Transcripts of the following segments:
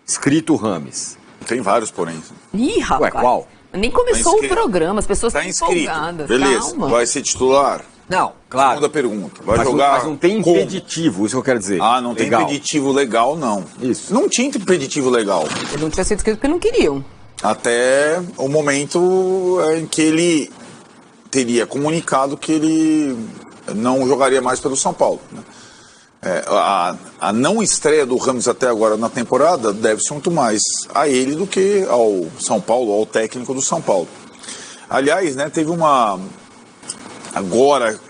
escrito Rames. Tem vários, porém. Ih, rapaz. Ué, qual? Nem começou o programa, as pessoas Tá estão inscrito. empolgadas. Beleza. Calma. Vai ser titular? Não, claro. Segunda pergunta. Vai Mas, jogar. mas não tem como? impeditivo, isso que eu quero dizer. Ah, não tem Legal. impeditivo legal, não. Isso. Não tinha impeditivo legal. Ele não tinha sido escrito porque não queriam. Até o momento em que ele teria comunicado que ele não jogaria mais pelo São Paulo, né? A não estreia do Rames até agora na temporada deve-se muito mais a ele do que ao São Paulo, ao técnico do São Paulo. Aliás, né, teve uma... Agora,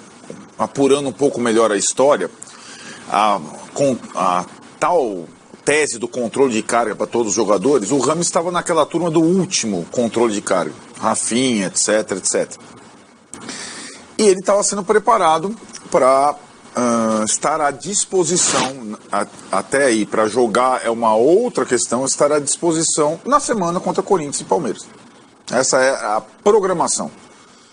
apurando um pouco melhor a história, a tal tese do controle de carga para todos os jogadores, o Rames estava naquela turma do último controle de carga, Rafinha, etc, etc. E ele estava sendo preparado para estar à disposição, até aí, para jogar é uma outra questão, estar à disposição na semana contra Corinthians e Palmeiras. Essa é a programação.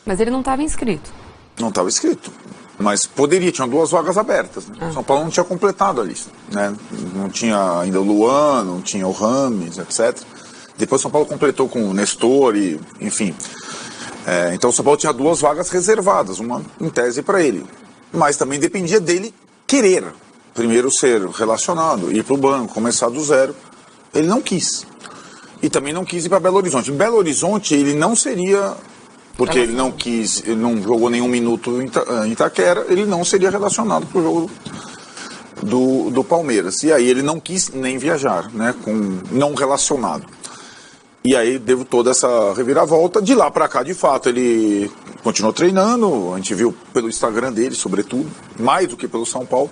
Mas ele não estava inscrito. Não estava escrito, mas poderia, tinham 2 vagas abertas. Né? São Paulo não tinha completado a lista, né? Não tinha ainda o Luan, não tinha o Rames, etc. Depois São Paulo completou com o Nestor, e, enfim. Então o São Paulo tinha 2 vagas reservadas, uma em tese para ele. Mas também dependia dele querer primeiro ser relacionado, ir para o banco, começar do zero. Ele não quis. E também não quis ir para Belo Horizonte. Em Belo Horizonte ele não seria, porque ele não quis, ele não jogou nenhum minuto em Itaquera, ele não seria relacionado para o jogo do Palmeiras. E aí ele não quis nem viajar, né, com não relacionado. E aí devo toda essa reviravolta. De lá para cá, de fato, ele continuou treinando. A gente viu pelo Instagram dele, sobretudo, mais do que pelo São Paulo.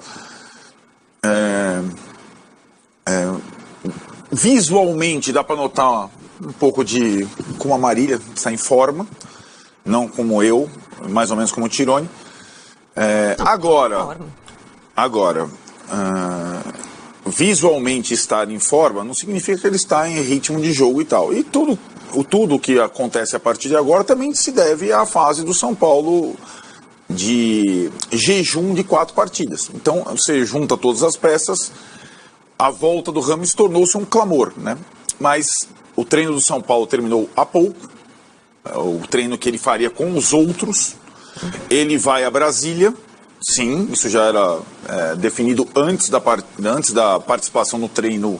Visualmente dá para notar um pouco de como a Marília está em forma, não como eu, mais ou menos como o Tironi. Agora, visualmente estar em forma não significa que ele está em ritmo de jogo e tal. E tudo que acontece a partir de agora também se deve à fase do São Paulo de jejum de 4 partidas. Então você junta todas as peças, a volta do Rames tornou-se um clamor, né? Mas o treino do São Paulo terminou há pouco, o treino que ele faria com os outros. Ele vai a Brasília. Sim, isso já era definido antes da participação no treino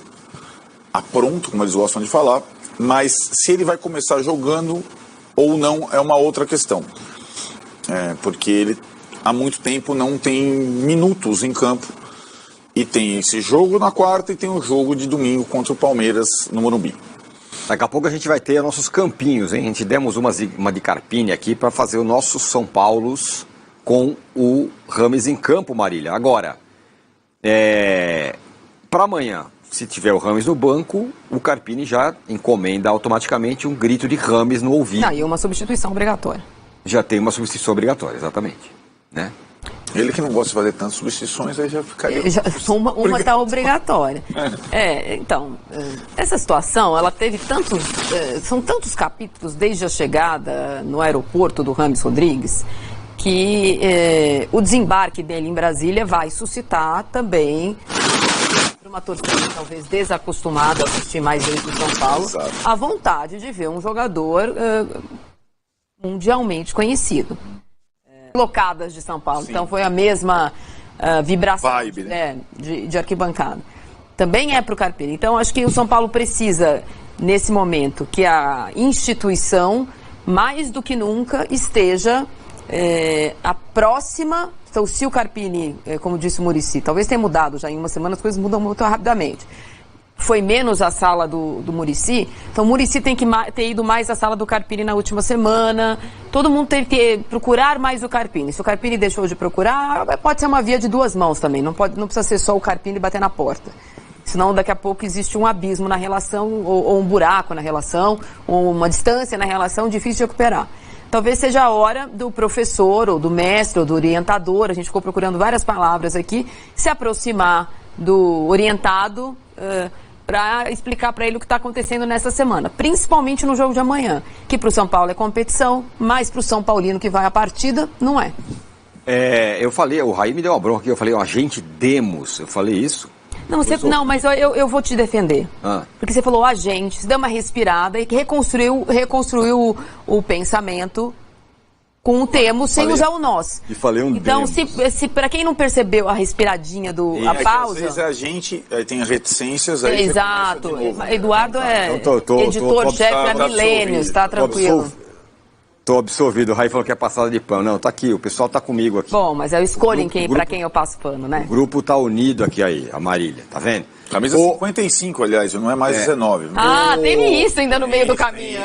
a pronto, como eles gostam de falar. Mas se ele vai começar jogando ou não é uma outra questão. Porque ele há muito tempo não tem minutos em campo. E tem esse jogo na quarta e tem o jogo de domingo contra o Palmeiras no Morumbi. Daqui a pouco a gente vai ter nossos campinhos, hein? A gente demos uma de Carpini aqui para fazer o nosso São Paulos com o Rames em campo, Marília. Agora, para amanhã, se tiver o Rames no banco, o Carpini já encomenda automaticamente um grito de Rames no ouvido. Não, e uma substituição obrigatória. Já tem uma substituição obrigatória, exatamente. Né? Ele que não gosta de fazer tantas substituições, aí já ficaria... Uma está obrigatória. Então, essa situação, ela teve tantos... são tantos capítulos desde a chegada no aeroporto do Rames Rodrigues, que o desembarque dele em Brasília vai suscitar também, para uma torcida talvez desacostumada a assistir mais vezes do São Paulo, a vontade de ver um jogador mundialmente conhecido. Locadas de São Paulo. Sim. Então foi a mesma vibração vibe, né? de arquibancada. Também é para o Carpini. Então acho que o São Paulo precisa, nesse momento, que a instituição, mais do que nunca, esteja a próxima. Então, se o Carpini, como disse o Muricy, talvez tenha mudado já em uma semana, as coisas mudam muito rapidamente. Foi menos a sala do Muricy, então o Muricy tem que ter ido mais à sala do Carpini na última semana. Todo mundo tem que procurar mais o Carpini. Se o Carpini deixou de procurar, pode ser uma via de 2 mãos também. Não precisa ser só o Carpini bater na porta. Senão daqui a pouco existe um abismo na relação, ou um buraco na relação, ou uma distância na relação difícil de recuperar. Talvez seja a hora do professor, ou do mestre, ou do orientador, a gente ficou procurando várias palavras aqui, se aproximar do orientado para explicar para ele o que está acontecendo nessa semana, principalmente no jogo de amanhã, que para o São Paulo é competição, mas para o São Paulino que vai à partida, não é. Eu falei, o Raí me deu uma bronca aqui, eu falei, agente Demos, eu falei isso. Não, mas eu vou te defender. Ah. Porque você falou a gente, você deu uma respirada e reconstruiu o pensamento com o termo sem usar o nós. E falei um Então, demos. se para quem não percebeu a respiradinha a pausa... Às vezes a gente tem reticências... Aí Exato. Eduardo é Então, editor-chefe há milênios, tá tranquilo. Tô absorvido. O Raí falou que é passada de pano. Não, tá aqui, o pessoal tá comigo aqui. Bom, mas eu escolho para quem eu passo pano, né? O grupo tá unido aqui aí, a Marília, tá vendo? Camisa 55, aliás, não é mais 19. Ah, teve isso ainda no meio do caminho.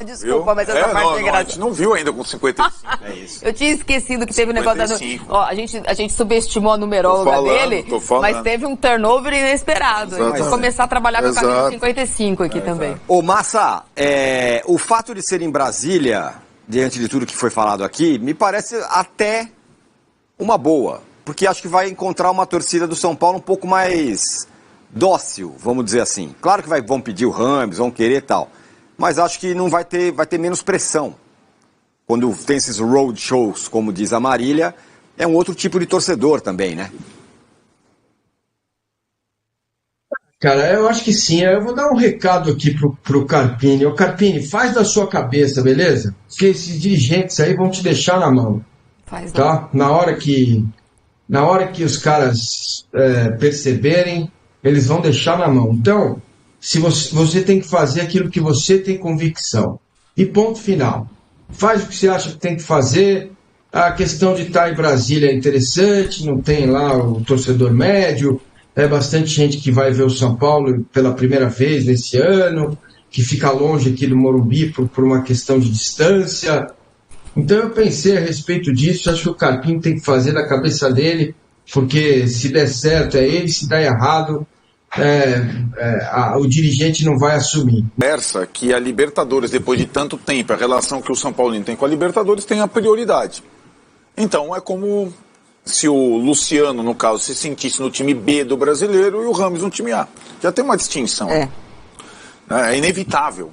Desculpa, mas essa parte é A engraçada. gente não viu ainda com 55. É isso. Eu tinha esquecido que teve um negócio da... 55. Ó, a gente subestimou a numeróloga dele, mas teve um turnover inesperado. Exatamente. Vou começar a trabalhar com a camisa Exato. 55 aqui também. Ô, Massa, o fato de ser em Brasília, diante de tudo que foi falado aqui, me parece até uma boa. Porque acho que vai encontrar uma torcida do São Paulo um pouco mais dócil, vamos dizer assim. Claro que vão pedir o Rames, vão querer e tal. Mas acho que não vai ter menos pressão. Quando tem esses road shows, como diz a Marília, é um outro tipo de torcedor também, né? Cara, eu acho que sim. Eu vou dar um recado aqui pro Carpini. Ô, Carpini, faz da sua cabeça, beleza? Porque esses dirigentes aí vão te deixar na mão. Faz, Tá? Na hora que os caras perceberem, eles vão deixar na mão. Então, se você tem que fazer aquilo que você tem convicção. E ponto final. Faz o que você acha que tem que fazer. A questão de estar em Brasília é interessante, não tem lá o torcedor médio. É bastante gente que vai ver o São Paulo pela primeira vez nesse ano, que fica longe aqui do Morumbi por uma questão de distância. Então eu pensei a respeito disso, acho que o Carpinho tem que fazer da cabeça dele, porque se der certo é ele, se der errado, o dirigente não vai assumir. Conversa que a Libertadores, depois de tanto tempo, a relação que o São Paulino tem com a Libertadores tem a prioridade. Então é como se o Luciano, no caso, se sentisse no time B do brasileiro e o Rames no time A. Já tem uma distinção. É inevitável.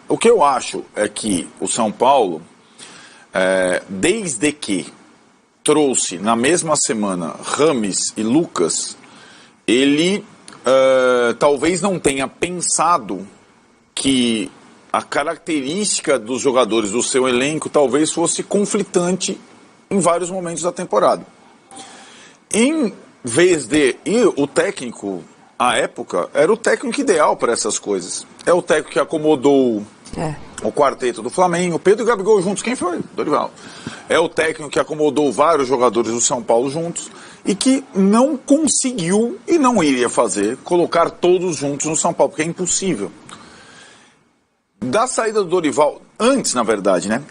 O que eu acho é que o São Paulo, desde que trouxe na mesma semana Rames e Lucas, ele talvez não tenha pensado que a característica dos jogadores do seu elenco talvez fosse conflitante em vários momentos da temporada. Em vez de... E o técnico, à época, era o técnico ideal para essas coisas. É o técnico que acomodou o quarteto do Flamengo, Pedro e Gabigol juntos. Quem foi? Dorival. É o técnico que acomodou vários jogadores do São Paulo juntos e que não conseguiu e não iria fazer colocar todos juntos no São Paulo, porque é impossível. Da saída do Dorival, antes, na verdade, né,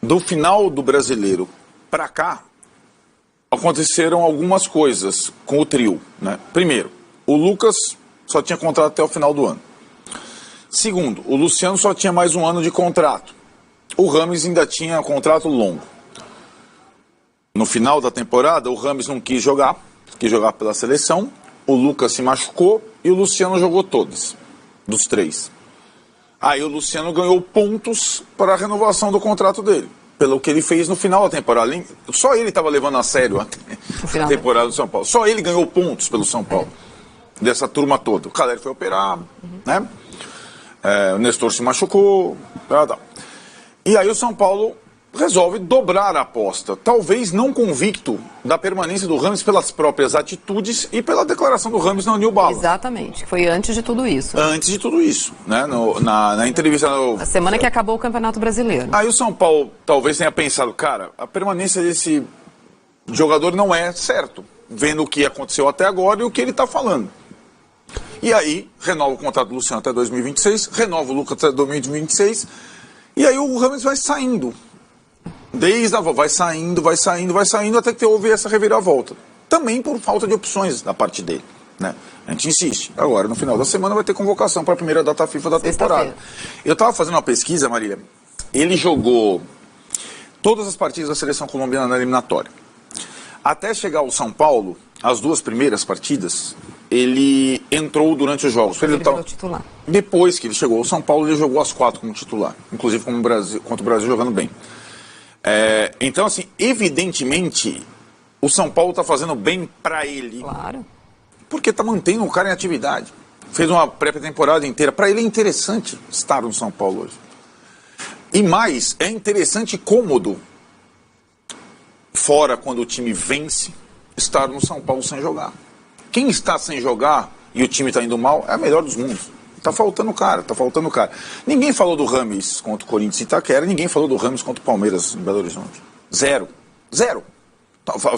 do final do Brasileiro para cá, aconteceram algumas coisas com o trio, né? Primeiro, o Lucas só tinha contrato até o final do ano. Segundo, o Luciano só tinha mais um ano de contrato. O Rames ainda tinha contrato longo. No final da temporada, o Rames não quis jogar pela seleção, o Lucas se machucou e o Luciano jogou todas, dos três. Aí o Luciano ganhou pontos para a renovação do contrato dele, pelo que ele fez no final da temporada. Só ele estava levando a sério a temporada do São Paulo. Só ele ganhou pontos pelo São Paulo, dessa turma toda. O Caleri foi operar, né? O Nestor se machucou. E aí o São Paulo resolve dobrar a aposta. Talvez não convicto da permanência do Rames pelas próprias atitudes e pela declaração do Rames na New Balance. Exatamente, foi antes de tudo isso. Antes de tudo isso, né? Na entrevista... A semana que acabou o Campeonato Brasileiro. Aí o São Paulo talvez tenha pensado, cara, a permanência desse jogador não é certo, vendo o que aconteceu até agora e o que ele está falando. E aí, renova o contrato do Luciano até 2026, renova o Lucas até 2026, e aí o Rames vai saindo. Vai saindo, até que houve essa reviravolta. Também por falta de opções da parte dele, né? A gente insiste. Agora, no final da semana, vai ter convocação para a primeira data FIFA da temporada. Eu estava fazendo uma pesquisa, Marília. Ele jogou todas as partidas da seleção colombiana na eliminatória. Até chegar ao São Paulo, as duas primeiras partidas, ele entrou durante os jogos. Ele virou titular. Depois que ele chegou ao São Paulo, ele jogou as 4 como titular. Inclusive contra o Brasil jogando bem. Então, assim, evidentemente, o São Paulo tá fazendo bem para ele. Claro. Porque tá mantendo o cara em atividade. Fez uma pré-temporada inteira. Para ele é interessante estar no São Paulo hoje. E mais, é interessante e cômodo, fora quando o time vence, estar no São Paulo sem jogar. Quem está sem jogar e o time está indo mal é a melhor dos mundos. Tá faltando cara. Ninguém falou do Rames contra o Corinthians em Itaquera, ninguém falou do Rames contra o Palmeiras em Belo Horizonte. Zero.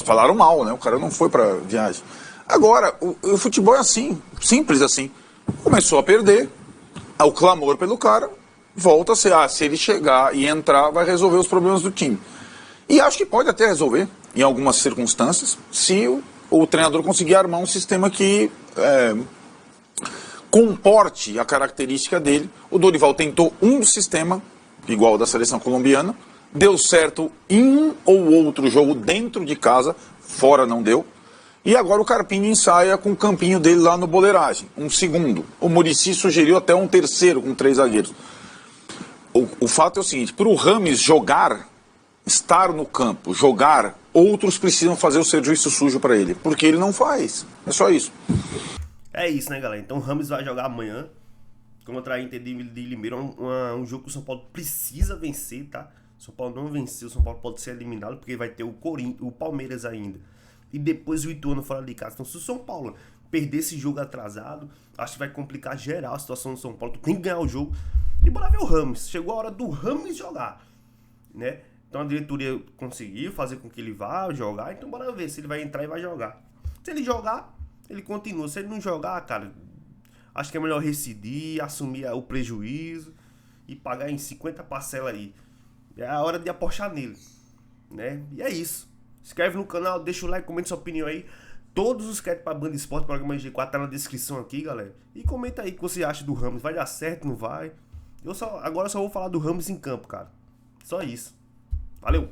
Falaram mal, né? O cara não foi para viagem. Agora, o futebol é assim, simples assim. Começou a perder, o clamor pelo cara, volta a ser, se ele chegar e entrar, vai resolver os problemas do time. E acho que pode até resolver, em algumas circunstâncias, se o treinador conseguir armar um sistema que comporte a característica dele. O Dorival tentou um sistema, igual ao da seleção colombiana, deu certo em um ou outro jogo dentro de casa, fora não deu. E agora o Carpini ensaia com o campinho dele lá no Boleiragem, um segundo. O Muricy sugeriu até um terceiro com 3 zagueiros. O fato é o seguinte, para o Rames jogar, estar no campo, jogar, outros precisam fazer o serviço sujo para ele, porque ele não faz. É só isso. É isso, né, galera? Então o Rames vai jogar amanhã contra a Inter de Limeira, um jogo que o São Paulo precisa vencer, tá? O São Paulo não venceu, o São Paulo pode ser eliminado, porque vai ter o Palmeiras ainda. E depois o Ituano fora de casa. Então se o São Paulo perder esse jogo atrasado, acho que vai complicar geral a situação do São Paulo. Tu tem que ganhar o jogo. E bora ver o Rames. Chegou a hora do Rames jogar, né? Então a diretoria conseguiu fazer com que ele vá jogar. Então bora ver se ele vai entrar e vai jogar. Se ele jogar, ele continua. Se ele não jogar, cara, acho que é melhor rescindir, assumir o prejuízo e pagar em 50 parcelas aí. É a hora de apostar nele, né? E é isso. Se inscreve no canal, deixa o like, comente sua opinião aí. Todos os créditos para Band Esporte, programa G4, tá na descrição aqui, galera. E comenta aí o que você acha do Rames. Vai dar certo, não vai? Agora eu só vou falar do Rames em campo, cara. Só isso. Valeu!